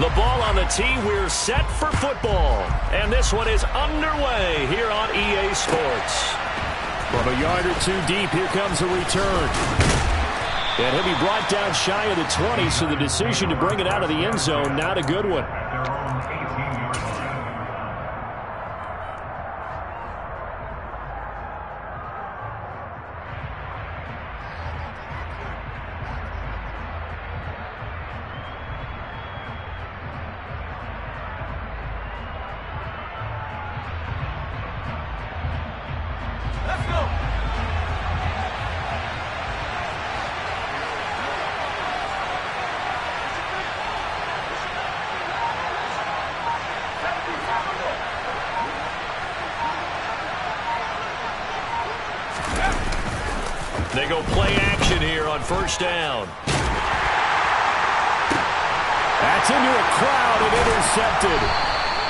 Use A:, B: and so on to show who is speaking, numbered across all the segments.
A: The ball on the tee. We're set for football. And this one is underway here on EA Sports. From a yard or two deep, here comes a return. And he'll be brought down shy of the 20, so the decision to bring it out of the end zone, not a good one. They go play action here on first down. That's into a crowd and intercepted.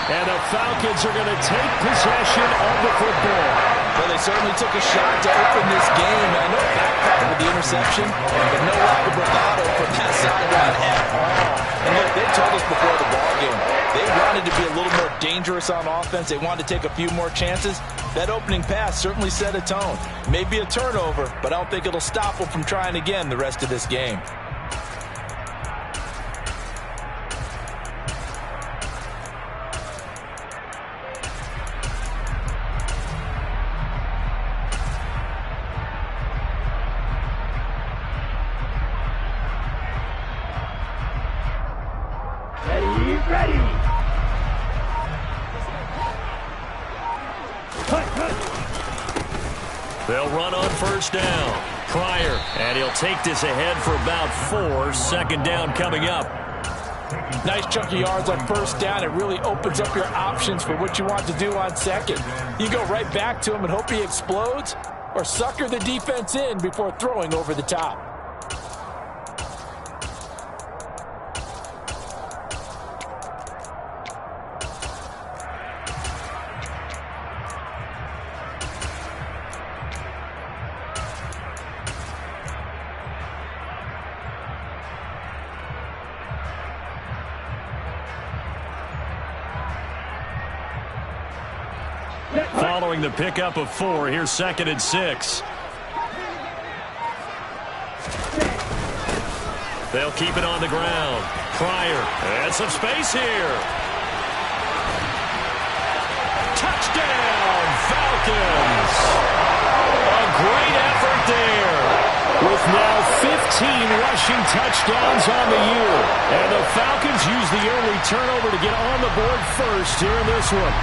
A: And the Falcons are going to take possession of the football.
B: Well, they certainly took a shot to open this game. I know backpacked with the interception, but no lack of bravado from that sideline at all. And look, they told us before the ball game, they wanted to be a little more dangerous on offense. They wanted to take a few more chances. That opening pass certainly set a tone. Maybe a turnover, but I don't think it'll stop them from trying again the rest of this game.
A: They'll run on first down. Pryor, and he'll take this ahead for about 4. Second down coming up.
B: Nice chunky yards on first down. It really opens up your options for what you want to do on second. You go right back to him and hope he explodes, or sucker the defense in before throwing over the top.
A: Following the pickup of 4, here's 2nd and 6. They'll keep it on the ground. Pryor, and some space here. Touchdown, Falcons! A great effort there. With now 15 rushing touchdowns on the year. And the Falcons use the early turnover to get on the board first here in this one.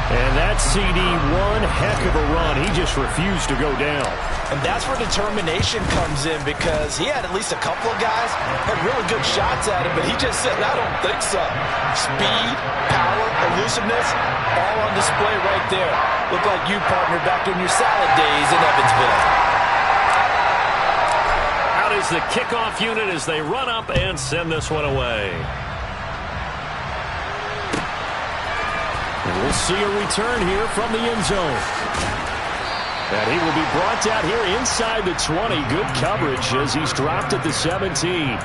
A: And that CD, one heck of a run. He just refused to go down.
B: And that's where determination comes in, because he had at least a couple of guys had really good shots at him, but he just said, I don't think so. Speed, power, elusiveness, all on display right there. Look like you, partner, back in your salad days in Evansville.
A: Out is the kickoff unit as they run up and send this one away. And we'll see a return here from the end zone. And he will be brought down here inside the 20. Good coverage as he's dropped at the 17.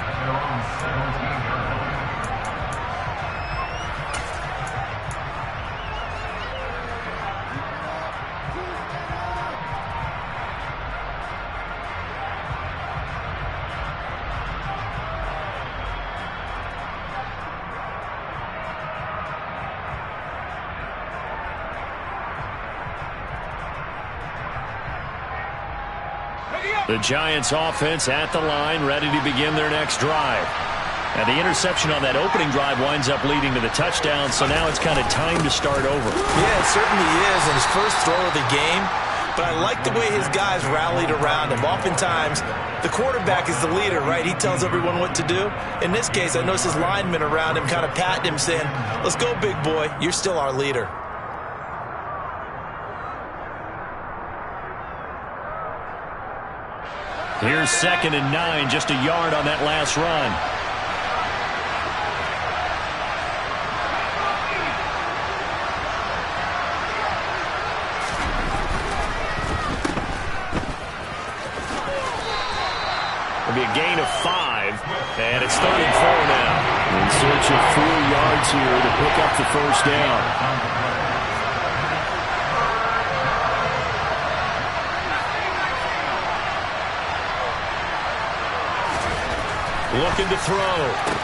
A: The Giants offense at the line, ready to begin their next drive. And the interception on that opening drive winds up leading to the touchdown, so now it's kind of time to start over.
B: Yeah, it certainly is, and his first throw of the game. But I like the way his guys rallied around him. Oftentimes, the quarterback is the leader, right? He tells everyone what to do. In this case, I noticed his linemen around him kind of patting him, saying, let's go, big boy. You're still our leader.
A: Here's 2nd and 9, just a yard on that last run. It'll be a gain of 5, and it's 3rd and 4 now.
C: And
A: search of 4 yards here to pick up the first down. Looking to throw.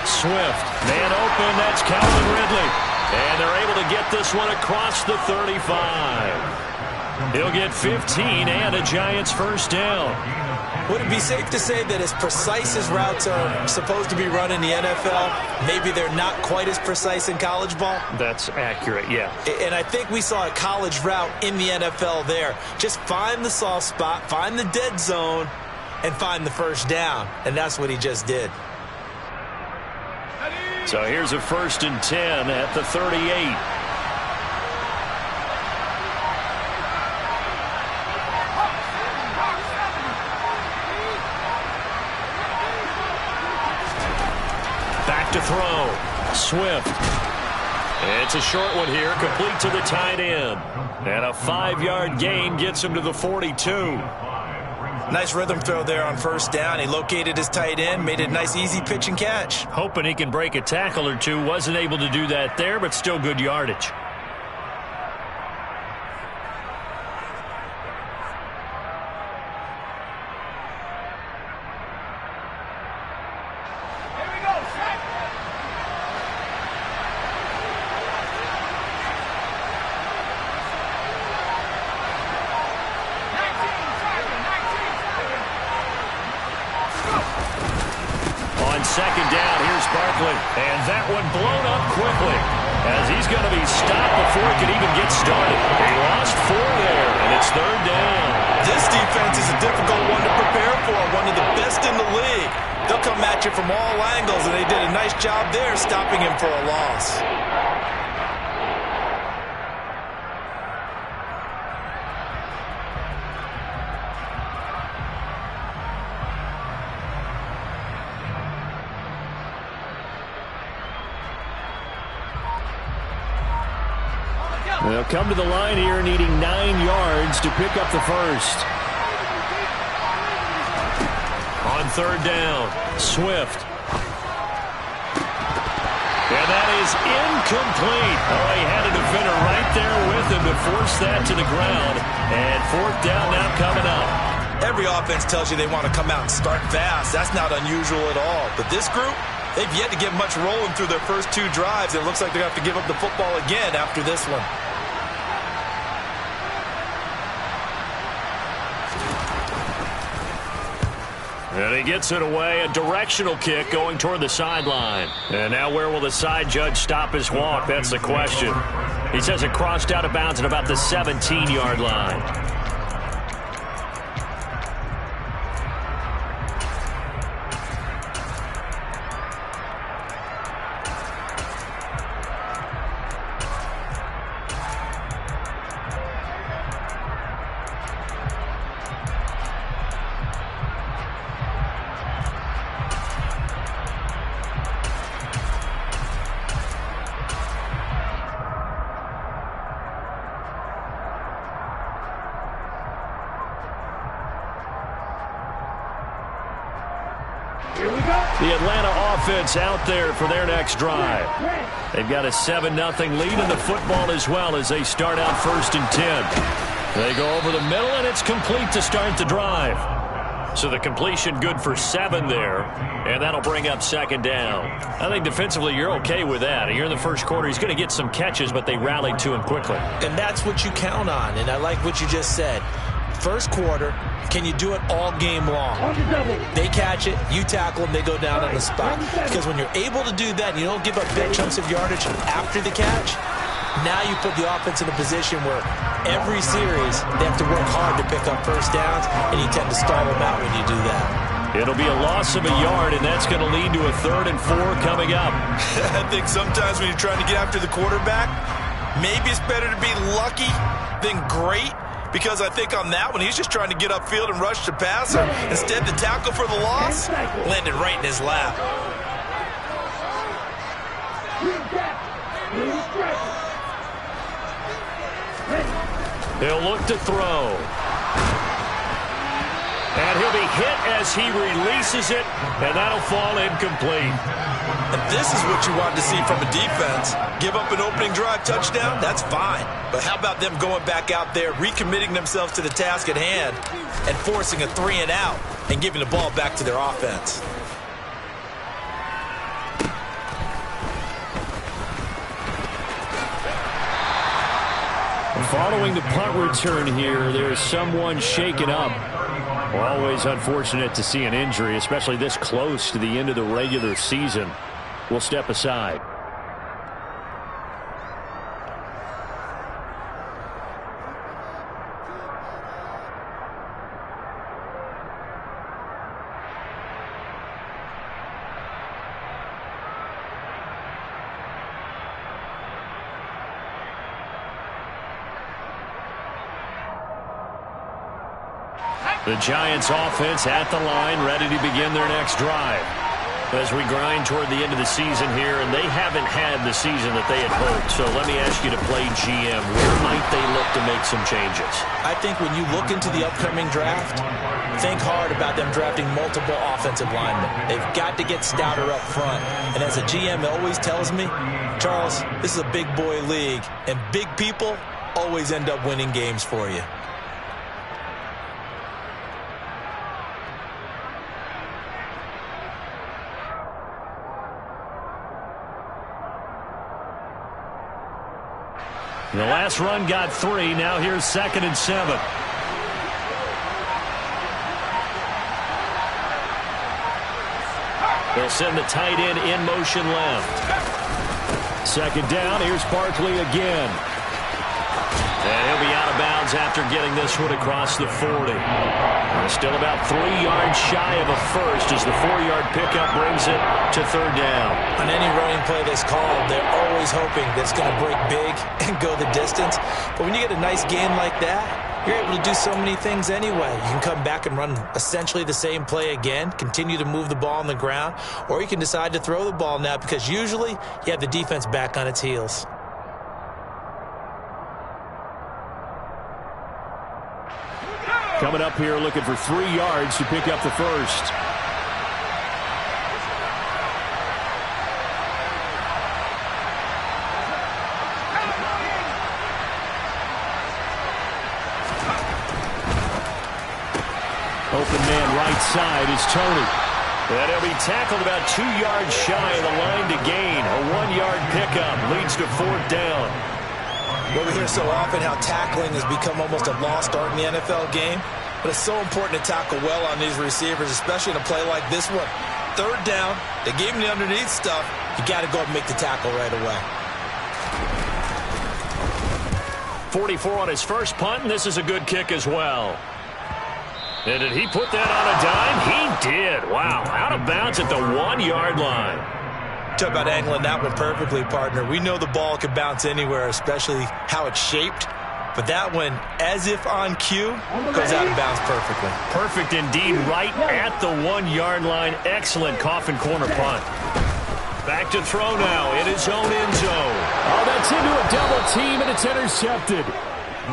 A: Swift. Man open. That's Calvin Ridley. And they're able to get this one across the 35. He'll get 15 and a Giants first down.
B: Would it be safe to say that as precise as routes are supposed to be run in the NFL, maybe they're not quite as precise in college ball?
A: That's accurate, yeah.
B: And I think we saw a college route in the NFL there. Just find the soft spot, find the dead zone, and find the first down. And that's what he just did.
A: So here's a 1st and 10 at the 38. Back to throw. Swift. It's a short one here, complete to the tight end. And a 5-yard gain gets him to the 42.
B: Nice rhythm throw there on first down. He located his tight end, made it a nice easy pitch and catch.
A: Hoping he can break a tackle or two. Wasn't able to do that there, but still good yardage. Second down, here's Barkley. And that one blown up quickly as he's going to be stopped before he can even get started. He lost 4 there, and it's 3rd down.
B: This defense is a difficult one to prepare for, one of the best in the league. They'll come at you from all angles, and they did a nice job there stopping him for a loss.
A: They'll come to the line here needing 9 yards to pick up the first. On 3rd down, Swift. And that is incomplete. Oh, he had a defender right there with him to force that to the ground. And 4th down now coming up.
B: Every offense tells you they want to come out and start fast. That's not unusual at all. But this group, they've yet to get much rolling through their first 2 drives. It looks like they're going to have to give up the football again after this one.
A: And he gets it away, a directional kick going toward the sideline. And now where will the side judge stop his walk? That's the question. He says it crossed out of bounds at about the 17-yard line. The Atlanta offense out there for their next drive. They've got a 7-0 lead in the football as well as they start out 1st and 10. They go over the middle, and it's complete to start the drive. So the completion good for 7 there, and that'll bring up 2nd down. I think defensively you're okay with that. Here in the first quarter, he's going to get some catches, but they rallied to him quickly.
B: And that's what you count on, and I like what you just said. First quarter, can you do it all game long? They catch it, you tackle them, they go down on the spot. Because when you're able to do that and you don't give up big chunks of yardage after the catch, now you put the offense in a position where every series they have to work hard to pick up first downs, and you tend to stall them out when you do that.
A: It'll be a loss of a yard, and that's going to lead to a 3rd and 4 coming up.
B: I think sometimes when you're trying to get after the quarterback, maybe it's better to be lucky than great. Because I think on that one, he's just trying to get upfield and rush the passer. Instead, the tackle for the loss landed right in his lap.
A: He'll look to throw. And he'll be hit as he releases it, and that'll fall incomplete.
B: And this is what you want to see from a defense. Give up an opening drive touchdown, that's fine. But how about them going back out there, recommitting themselves to the task at hand, and forcing a 3-and-out and giving the ball back to their offense?
A: Following the punt return here, there's someone shaken up. Always unfortunate to see an injury, especially this close to the end of the regular season. We'll step aside. The Giants offense at the line, ready to begin their next drive. As we grind toward the end of the season here, and they haven't had the season that they had hoped. So let me ask you to play GM. Where might they look to make some changes?
B: I think when you look into the upcoming draft, think hard about them drafting multiple offensive linemen. They've got to get stouter up front. And as a GM always tells me, Charles, this is a big boy league, and big people always end up winning games for you.
A: The last run got 3. Now here's 2nd and 7. They'll send the tight end in motion left. 2nd down. Here's Barkley again. And he'll be out of bounds after getting this one across the 40. Still about 3 yards shy of a first as the 4-yard pickup brings it to 3rd down.
B: On any running play that's called, they're always hoping that it's going to break big and go the distance. But when you get a nice gain like that, you're able to do so many things anyway. You can come back and run essentially the same play again, continue to move the ball on the ground, or you can decide to throw the ball now because usually you have the defense back on its heels.
A: Coming up here looking for 3 yards to pick up the first. Open man right side is Tony. And he'll be tackled about 2 yards shy of the line to gain. A 1-yard pickup leads to 4th down.
B: Well, we hear so often how tackling has become almost a lost art in the NFL game. But it's so important to tackle well on these receivers, especially in a play like this one. 3rd down, they gave him the underneath stuff. You got to go and make the tackle right away.
A: 44 on his first punt, and this is a good kick as well. And did he put that on a dime? He did. Wow, out of bounds at the 1-yard line.
B: Talk about angling that one perfectly, partner. We know the ball can bounce anywhere, especially how it's shaped. But that one, as if on cue, goes out of bounds perfectly.
A: Perfect indeed, right at the 1-yard line. Excellent coffin corner punt. Back to throw now in his own end zone. Oh, that's into a double team, and it's intercepted.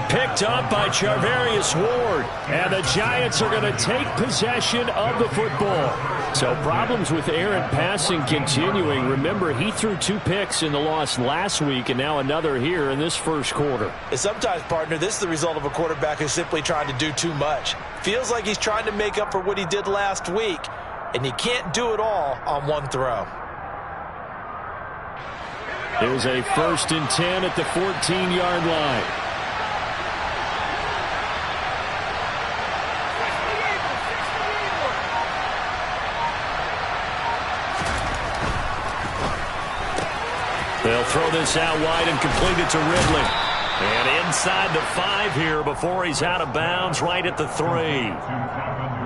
A: Picked up by Charvarius Ward. And the Giants are going to take possession of the football. So problems with errant passing continuing. Remember, he threw 2 picks in the loss last week and now another here in this first quarter.
B: And sometimes, partner, this is the result of a quarterback who's simply trying to do too much. Feels like he's trying to make up for what he did last week, and you can't do it all on one throw.
A: There's a 1st and 10 at the 14-yard line. They'll throw this out wide and complete it to Ridley. And inside the 5 here before he's out of bounds right at the 3.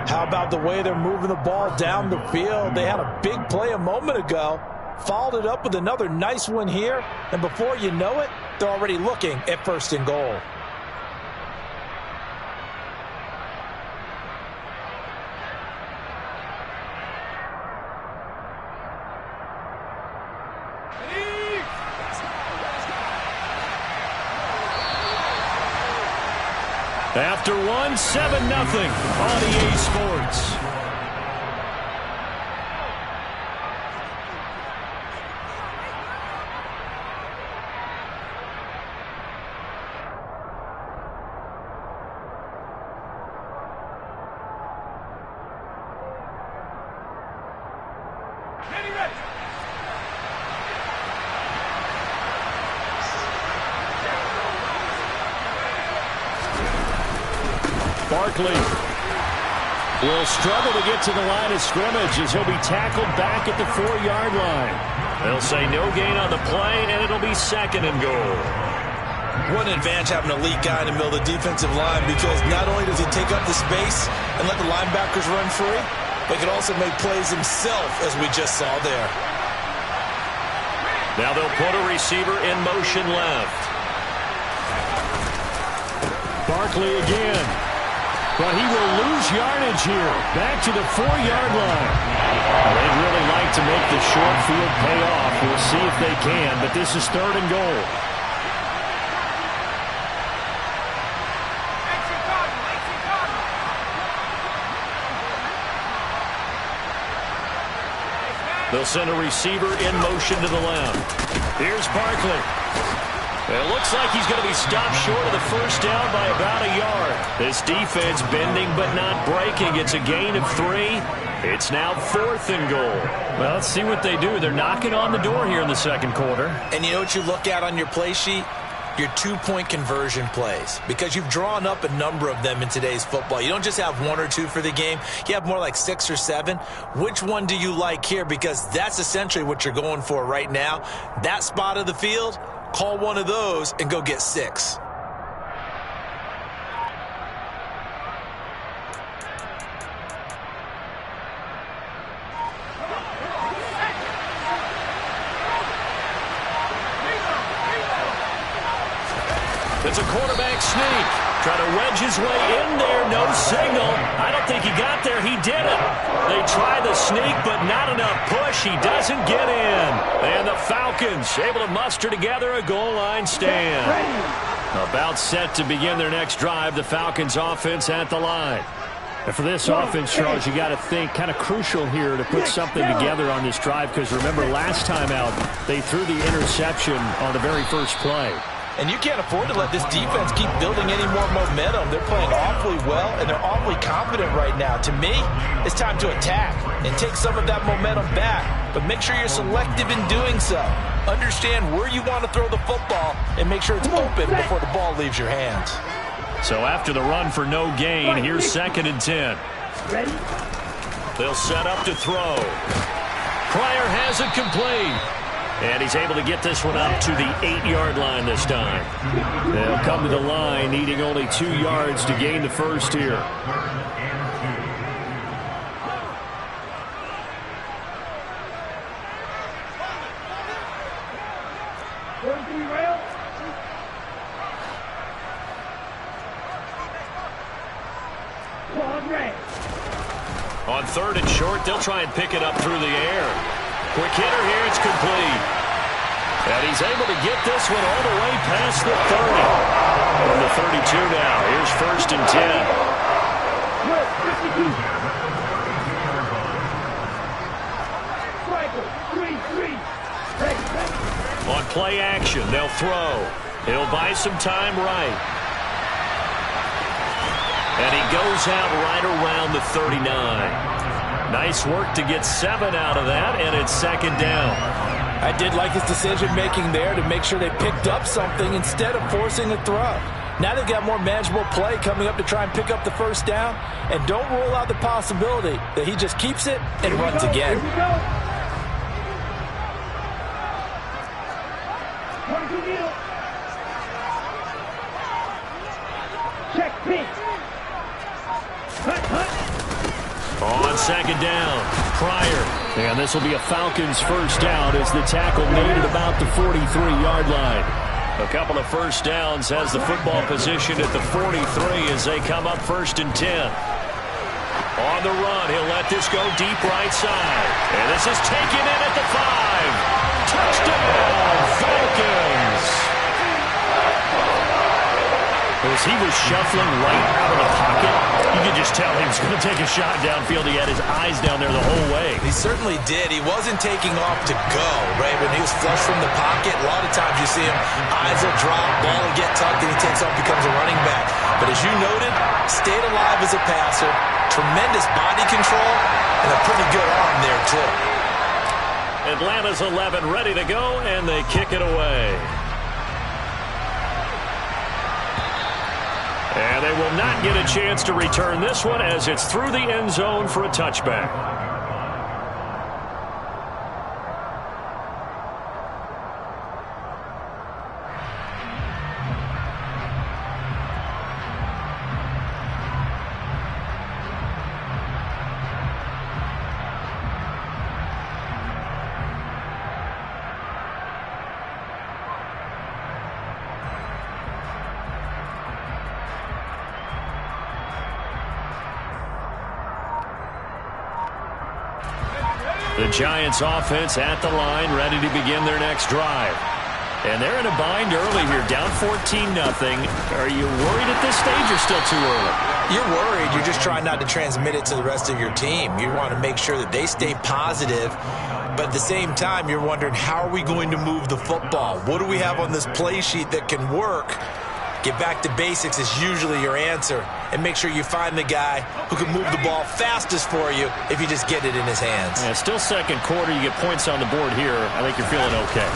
B: How about the way they're moving the ball down the field? They had a big play a moment ago. Followed it up with another nice one here. And before you know it, they're already looking at 1st and goal.
A: After one, 7-0 on EA Sports. Barkley will struggle to get to the line of scrimmage as he'll be tackled back at the 4-yard line. They'll say no gain on the play, and it'll be 2nd and goal.
B: What an advantage having an elite guy in the middle of the defensive line, because not only does he take up the space and let the linebackers run free, but he can also make plays himself, as we just saw there.
A: Now they'll put a receiver in motion left. Barkley again. But he will lose yardage here. Back to the 4-yard line. They'd really like to make the short field pay off. We'll see if they can, but this is 3rd and goal. They'll send a receiver in motion to the left. Here's Barkley. It looks like he's going to be stopped short of the first down by about a yard. This defense bending but not breaking. It's a gain of 3. It's now 4th and goal. Well, let's see what they do. They're knocking on the door here in the 2nd quarter.
B: And you know what you look at on your play sheet? Your 2-point conversion plays, because you've drawn up a number of them in today's football. You don't just have 1 or 2 for the game. You have more like 6 or 7. Which one do you like here? Because that's essentially what you're going for right now. That spot of the field, call one of those and go get 6.
A: It's a quarterback sneak. Trying to wedge his way in there. No signal. I don't think he got there. He didn't. They try the sneak, but not enough push. He doesn't get in. And the Falcons able to muster together a goal line stand. About set to begin their next drive. The Falcons offense at the line. And for this offense, Charles, you got to think kind of crucial here to put something together on this drive, because remember last time out they threw the interception on the very first play.
B: And you can't afford to let this defense keep building any more momentum. They're playing awfully well, and they're awfully confident right now. To me, it's time to attack and take some of that momentum back. But make sure you're selective in doing so. Understand where you want to throw the football and make sure it's open before the ball leaves your hands.
A: So after the run for no gain, here's 2nd and 10. They'll set up to throw. Pryor has it complete. And he's able to get this one up to the 8-yard line this time. They'll come to the line, needing only 2 yards to gain the first here. On 3rd and short, they'll try and pick it up through the air. Quick hitter here, it's complete. And he's able to get this one all the way past the 30. From the 32 now, here's 1st and 10. On play action, they'll throw. He'll buy some time right. And he goes out right around the 39. Nice work to get 7 out of that, and it's 2nd down.
B: I did like his decision-making there to make sure they picked up something instead of forcing a throw. Now they've got more manageable play coming up to try and pick up the first down, and don't rule out the possibility that he just keeps it and runs again.
A: On 2nd down, Pryor. And this will be a Falcons first down as the tackle made at about the 43-yard line. A couple of first downs has the football position at the 43 as they come up 1st and 10. On the run, he'll let this go deep right side. And this is taken in at the 5. Touchdown, Falcons! The As he was shuffling right out of the pocket, you could just tell he was going to take a shot downfield. He had his eyes down there the whole way.
B: He certainly did. He wasn't taking off to go, right? When he was flush from the pocket, a lot of times you see him, eyes will drop, ball will get tucked, and he takes off, becomes a running back. But as you noted, stayed alive as a passer, tremendous body control, and a pretty good arm there, too.
A: Atlanta's 11 ready to go, and they kick it away. And they will not get a chance to return this one as it's through the end zone for a touchback. The Giants offense at the line, ready to begin their next drive. And they're in a bind early here, down 14-0. Are you worried at this stage or still too early?
B: You're worried. You're just trying not to transmit it to the rest of your team. You want to make sure that they stay positive. But at the same time, you're wondering, how are we going to move the football? What do we have on this play sheet that can work? Get back to basics is usually your answer. And make sure you find the guy who can move the ball fastest for you if you just get it in his hands.
A: Yeah, still second quarter. You get points on the board here. I think you're feeling okay.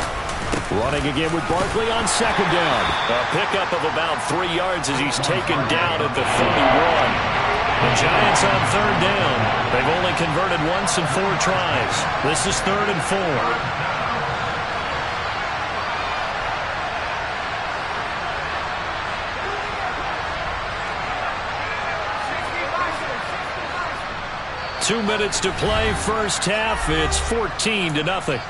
A: Running again with Barkley on second down. A pickup of about 3 yards as he's taken down at the 31. The Giants on third down. They've only converted once in 4 tries. This is 3rd and 4. 2 minutes to play, first half. It's 14-0.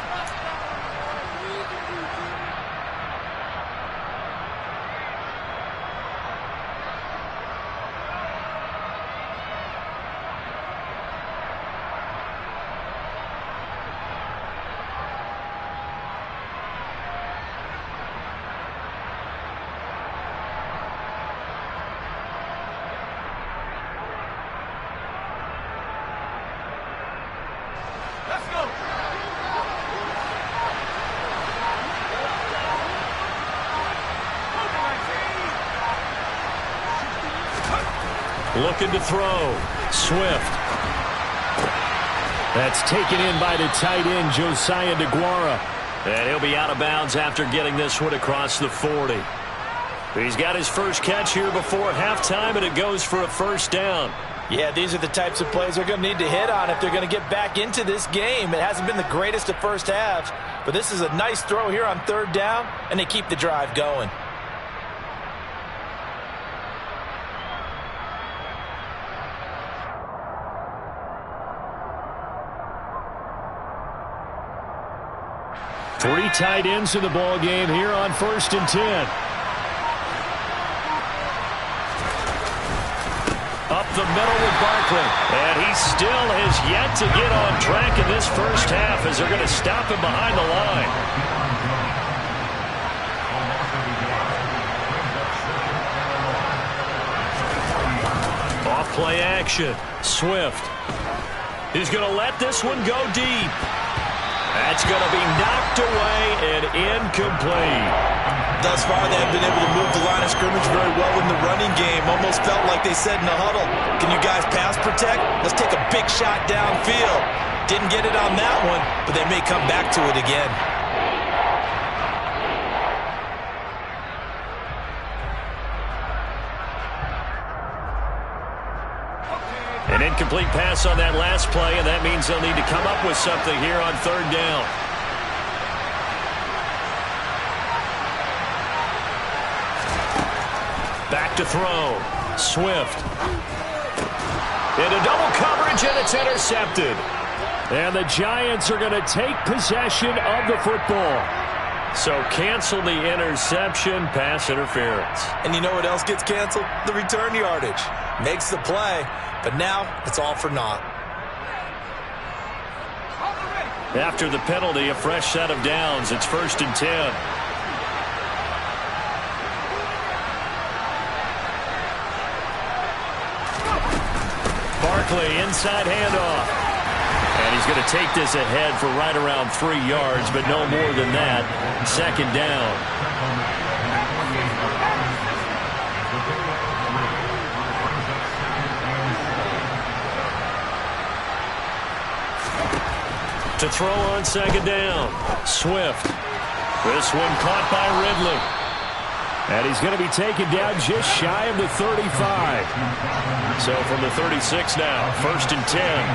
A: Looking to throw. Swift. That's taken in by the tight end, Josiah DeGuara. And he'll be out of bounds after getting this one across the 40. He's got his first catch here before halftime, and it goes for a first down.
B: Yeah, these are the types of plays they're going to need to hit on if they're going to get back into this game. It hasn't been the greatest of first halves, but this is a nice throw here on third down, and they keep the drive going.
A: Three tight ends in the ball game here on 1st and 10. Up the middle with Barkley. And he still has yet to get on track in this first half as they're going to stop him behind the line. Off play action. Swift. He's going to let this one go deep. That's going to be knocked away and incomplete.
B: Thus far, they have been able to move the line of scrimmage very well in the running game. Almost felt like they said in the huddle, can you guys pass protect? Let's take a big shot downfield. Didn't get it on that one, but they may come back to it again.
A: An incomplete pass on that last play, and that means they'll need to come up with something here on third down. Back to throw. Swift. Into double coverage, and it's intercepted. And the Giants are going to take possession of the football. So cancel the interception, pass interference.
B: And you know what else gets canceled? The return yardage. Makes the play, but now it's all for naught.
A: After the penalty, a fresh set of downs. It's 1st and 10. Barkley, inside handoff. And he's going to take this ahead for right around 3 yards, but no more than that. Second down. To throw on second down. Swift. This one caught by Ridley. And he's going to be taken down just shy of the 35. So from the 36 now, 1st and 10.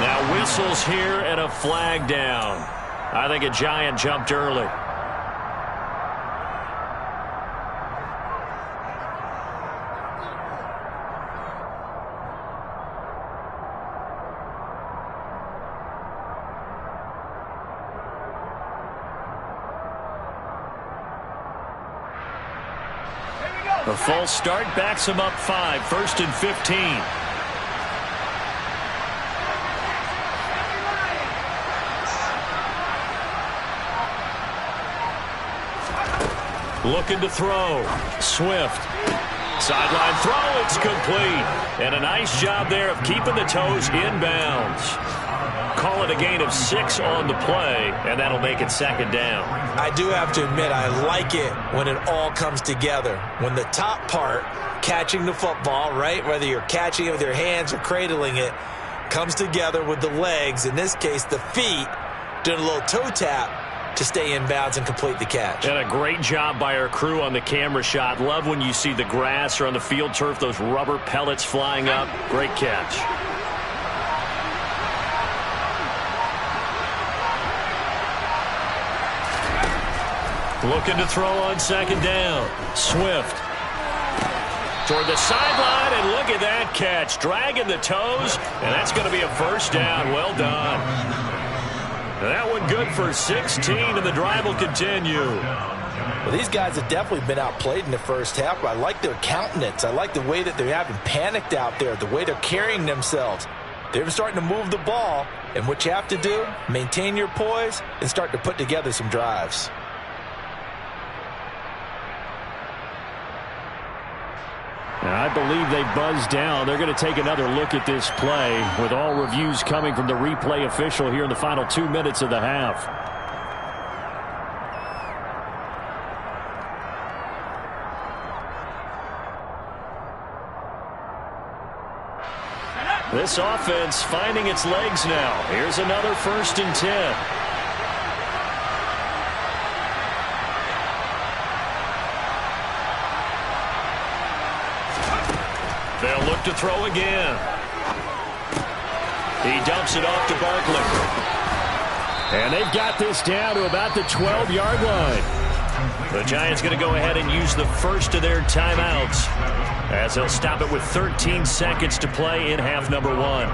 A: Now whistles here and a flag down. I think a Giant jumped early. A false start backs him up 5, 1st and 15. Looking to throw. Swift. Sideline throw, it's complete. And a nice job there of keeping the toes inbounds. Call it a gain of 6 on the play, and that'll make it second down.
B: I do have to admit, I like it when it all comes together. When the top part, catching the football, right, whether you're catching it with your hands or cradling it, comes together with the legs, in this case the feet, doing a little toe tap to stay in bounds and complete the catch.
A: And a great job by our crew on the camera shot. Love when you see the grass or on the field turf, those rubber pellets flying up. Great catch. Looking to throw on second down. Swift. Toward the sideline, and look at that catch. Dragging the toes, and that's going to be a first down. Well done. That one good for 16, and the drive will continue.
B: Well, these guys have definitely been outplayed in the first half, but I like their countenance. I like the way that they're having panicked out there, the way they're carrying themselves. They're starting to move the ball, and what you have to do, maintain your poise and start to put together some drives.
A: I believe they buzzed down. They're going to take another look at this play with all reviews coming from the replay official here in the final 2 minutes of the half. This offense finding its legs now. Here's another 1st and 10. They'll look to throw again. He dumps it off to Barkley. And they've got this down to about the 12-yard line. The Giants going to go ahead and use the first of their timeouts as they'll stop it with 13 seconds to play in half number 1.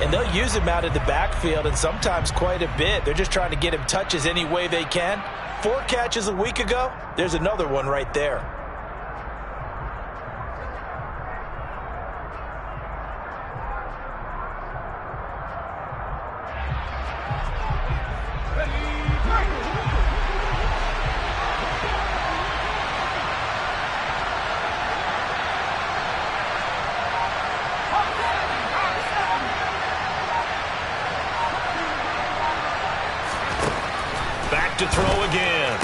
B: And they'll use him out of the backfield, and sometimes quite a bit. They're just trying to get him touches any way they can. 4 catches a week ago. There's another one right there.
A: To throw again.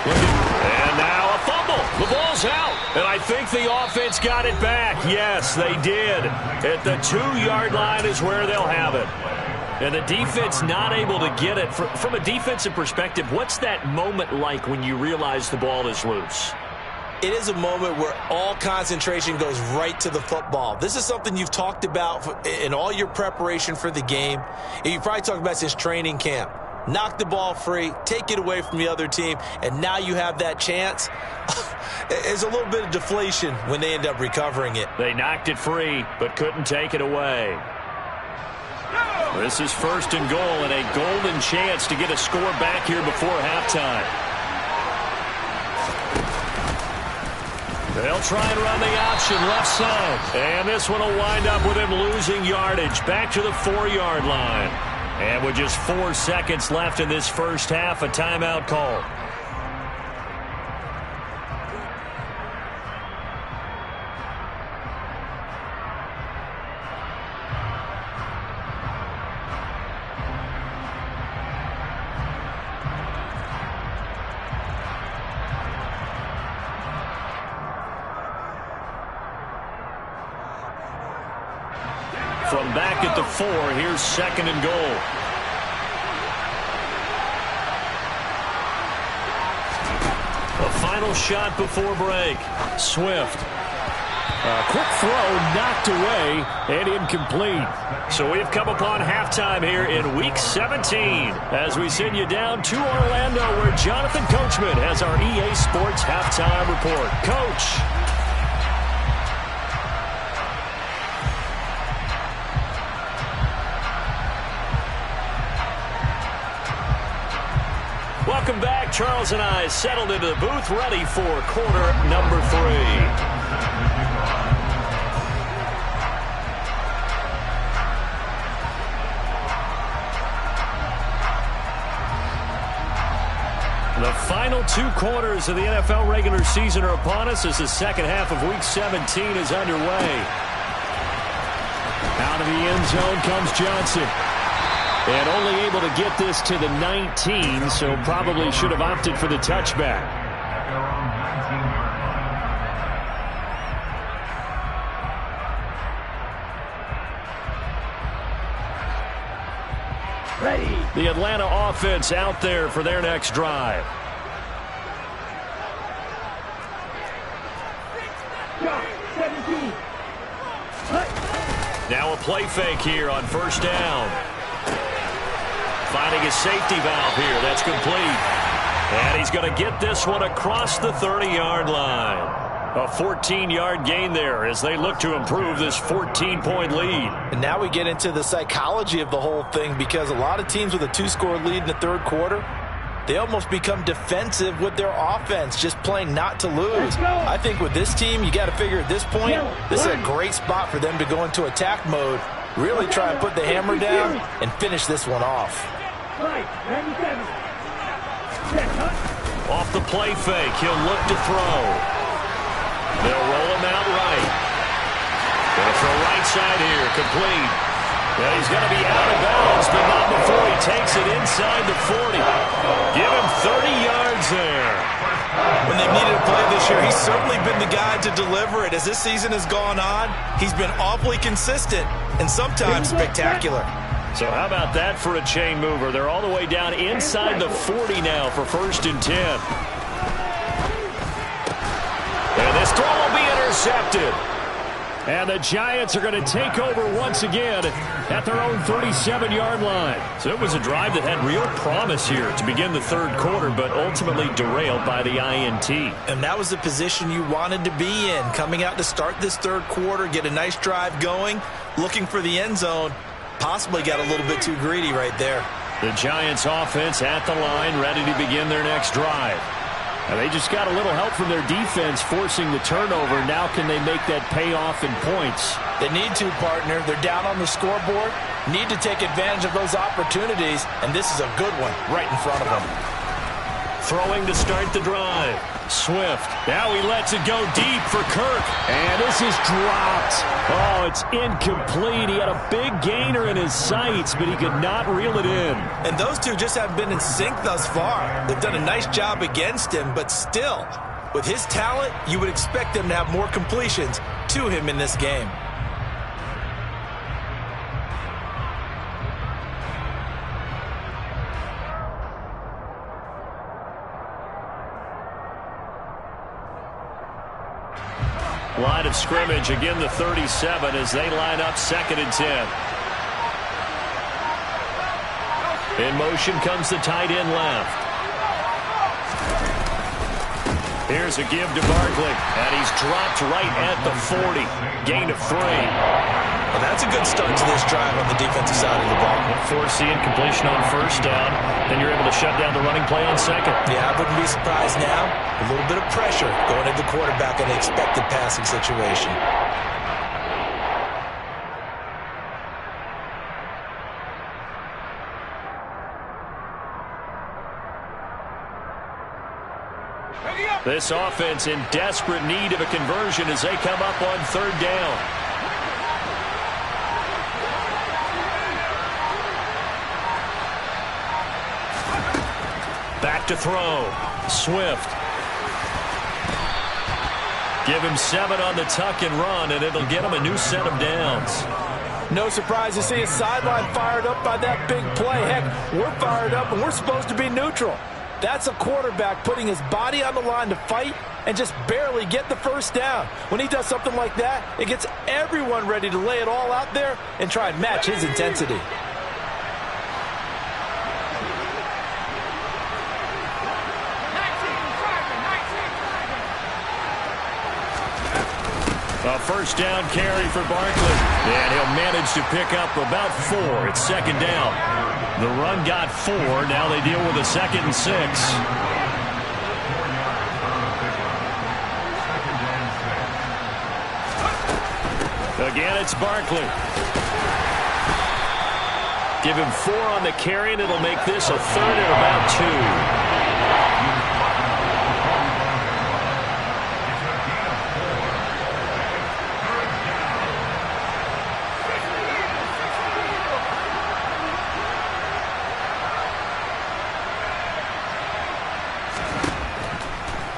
A: And now a fumble. The ball's out. And I think the offense got it back. Yes, they did. At the 2-yard line is where they'll have it. And the defense not able to get it. From a defensive perspective, what's that moment like when you realize the ball is loose?
B: It is a moment where all concentration goes right to the football. This is something you've talked about in all your preparation for the game. And you probably talked about since training camp. Knock the ball free, take it away from the other team, and now you have that chance. There's a little bit of deflation when they end up recovering it.
A: They knocked it free, but couldn't take it away. This is 1st and goal, and a golden chance to get a score back here before halftime. They'll try and run the option left side. And this one will wind up with him losing yardage back to the 4-yard line. And with just 4 seconds left in this first half, a timeout call. from back at the 4. Here's 2nd and goal. The final shot before break. Swift. A quick throw knocked away and incomplete. So we've come upon halftime here in Week 17 as we send you down to Orlando where Jonathan Coachman has our EA Sports halftime report. Coach. Welcome back. Charles and I settled into the booth, ready for quarter number 3. The final 2 quarters of the NFL regular season are upon us as the second half of Week 17 is underway. Out of the end zone comes Johnson. And only able to get this to the 19, so probably should have opted for the touchback. Ready. The Atlanta offense out there for their next drive. Now a play fake here on first down. Finding his safety valve here. That's complete. And he's going to get this one across the 30-yard line. A 14-yard gain there as they look to improve this 14-point lead.
B: And now we get into the psychology of the whole thing because a lot of teams with a 2-score lead in the third quarter, they almost become defensive with their offense, just playing not to lose. I think with this team, you got to figure at this point, this is a great spot for them to go into attack mode, really try and put the hammer down and finish this one off.
A: Off the play fake, he'll look to throw. They'll roll him out right. Gonna throw right side here, complete. Well, he's going to be out of bounds, but not before he takes it inside the 40. Give him 30 yards there.
B: When they've needed a play this year, he's certainly been the guy to deliver it. As this season has gone on, he's been awfully consistent and sometimes spectacular.
A: So how about that for a chain mover? They're all the way down inside the 40 now for 1st and 10. And this throw will be intercepted. And the Giants are going to take over once again at their own 37-yard line. So it was a drive that had real promise here to begin the third quarter, but ultimately derailed by the INT.
B: And that was the position you wanted to be in, coming out to start this third quarter, get a nice drive going, looking for the end zone. Possibly got a little bit too greedy right there.
A: The Giants offense at the line, ready to begin their next drive. And they just got a little help from their defense forcing the turnover. Now can they make that pay off in points?
B: They need to, partner. They're down on the scoreboard. Need to take advantage of those opportunities. And this is a good one right in front of them.
A: Throwing to start the drive. Swift. Now he lets it go deep for Kirk. And this is dropped. Oh, it's incomplete. He had a big gainer in his sights, but he could not reel it in.
B: And those two just haven't been in sync thus far. They've done a nice job against him, but still, with his talent, you would expect them to have more completions to him in this game.
A: Line of scrimmage, again the 37 as they line up 2nd and 10. In motion comes the tight end left. Here's a give to Barkley, and he's dropped right at the 40. Gain of 3.
B: Well, that's a good start to this drive on the defensive side of the ball.
A: Forcing completion on first down, then you're able to shut down the running play on 2nd.
B: Yeah, I wouldn't be surprised now. A little bit of pressure going into the quarterback in the expected passing situation.
A: This offense in desperate need of a conversion as they come up on 3rd down. Back to throw. Swift. Give him 7 on the tuck and run, and it'll get him a new set of downs.
B: No surprise to see a sideline fired up by that big play. Heck, we're fired up and we're supposed to be neutral. That's a quarterback putting his body on the line to fight and just barely get the first down. When he does something like that, it gets everyone ready to lay it all out there and try and match his intensity.
A: A first down carry for Barkley. And he'll manage to pick up about 4. It's second down. The run got 4. Now they deal with a 2nd and 6. Again, it's Barkley. Give him 4 on the carry, and it'll make this a 3rd and about 2.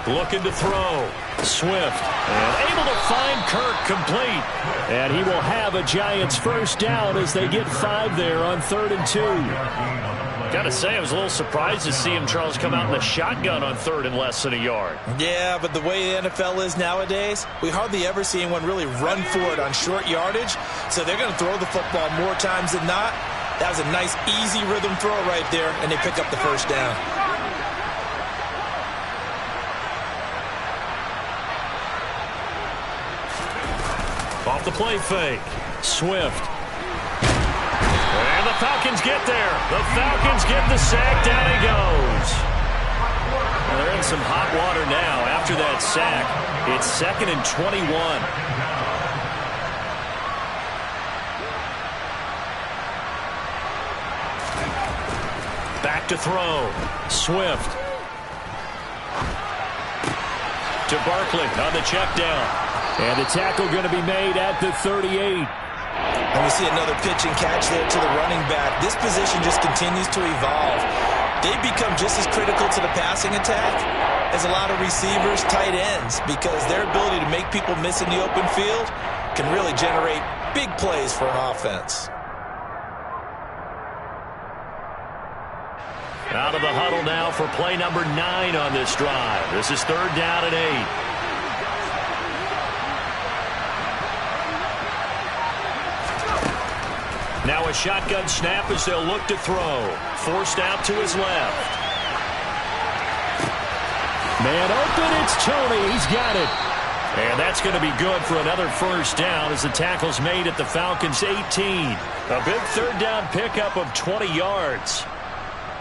A: Looking to throw. Swift. And able to find Kirk complete. And he will have a Giants first down as they get 5 there on 3rd and 2. Gotta say, I was a little surprised to see him, Charles, come out in the shotgun on 3rd and less than a yard.
B: Yeah, but the way the NFL is nowadays, we hardly ever see anyone really run for it on short yardage. So they're going to throw the football more times than not. That was a nice, easy rhythm throw right there, and they pick up the first down.
A: Off the play fake. Swift. And the Falcons get there. The Falcons get the sack. Down he goes. Well, they're in some hot water now after that sack. It's 2nd and 21. Back to throw. Swift. To Barkley on the check down. And the tackle going to be made at the 38.
B: And we see another pitch and catch there to the running back. This position just continues to evolve. They become just as critical to the passing attack as a lot of receivers, tight ends, because their ability to make people miss in the open field can really generate big plays for an offense.
A: Out of the huddle now for play number 9 on this drive. This is 3rd down and 8. Now a shotgun snap as they'll look to throw. Forced out to his left. Man open, it's Tony. He's got it. And that's going to be good for another first down as the tackle's made at the Falcons' 18. A big 3rd down pickup of 20 yards.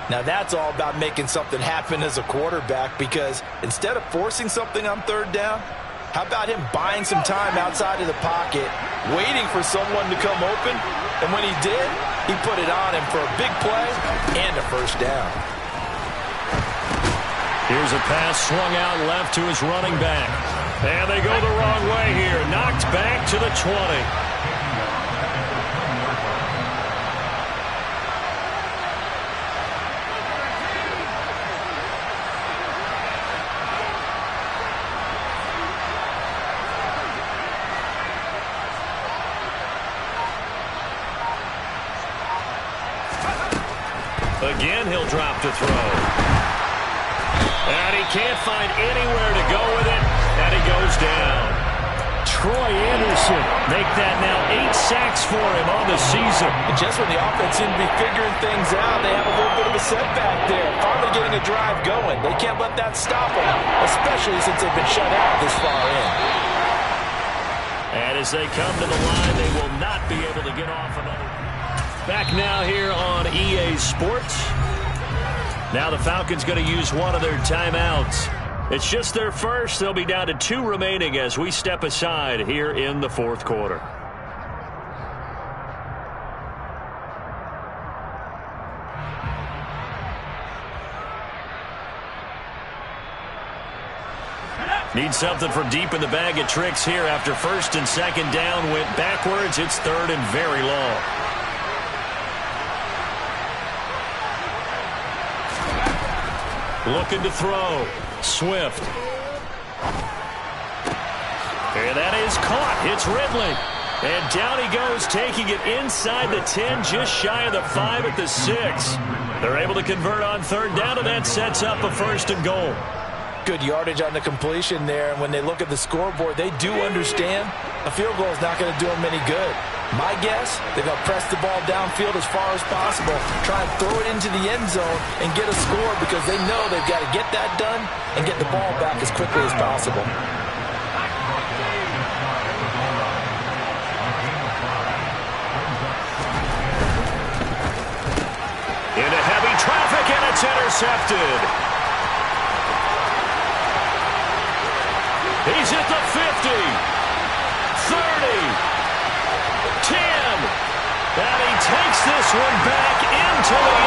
B: Now that's all about making something happen as a quarterback, because instead of forcing something on 3rd down, how about him buying some time outside of the pocket, waiting for someone to come open, and when he did, he put it on him for a big play and a first down.
A: Here's a pass swung out left to his running back. And they go the wrong way here. Knocked back to the 20. Again, he'll drop to throw. And he can't find anywhere to go with it, and he goes down. Troy Anderson make that now 8 sacks for him on the season.
B: And just when the offense seemed to be figuring things out, they have a little bit of a setback there. Finally getting a drive going. They can't let that stop them, especially since they've been shut out this far in.
A: And as they come to the line, they will not be able to get off another. Back now here on EA Sports. Now the Falcons going to use one of their timeouts. It's just their first. They'll be down to 2 remaining as we step aside here in the 4th quarter. Need something from deep in the bag of tricks here after 1st and 2nd down went backwards. It's 3rd and very long. Looking to throw. Swift. And that is caught. It's Ridley. And down he goes, taking it inside the 10, just shy of the 5 at the 6. They're able to convert on third down, and that sets up a 1st and goal.
B: Good yardage on the completion there, and when they look at the scoreboard, they do understand a field goal is not going to do them any good. My guess, they're going to press the ball downfield as far as possible, try and throw it into the end zone and get a score because they know they've got to get that done and get the ball back as quickly as possible.
A: Into heavy traffic, and it's intercepted. He's at the 50, 30, 10, and he takes this one back into the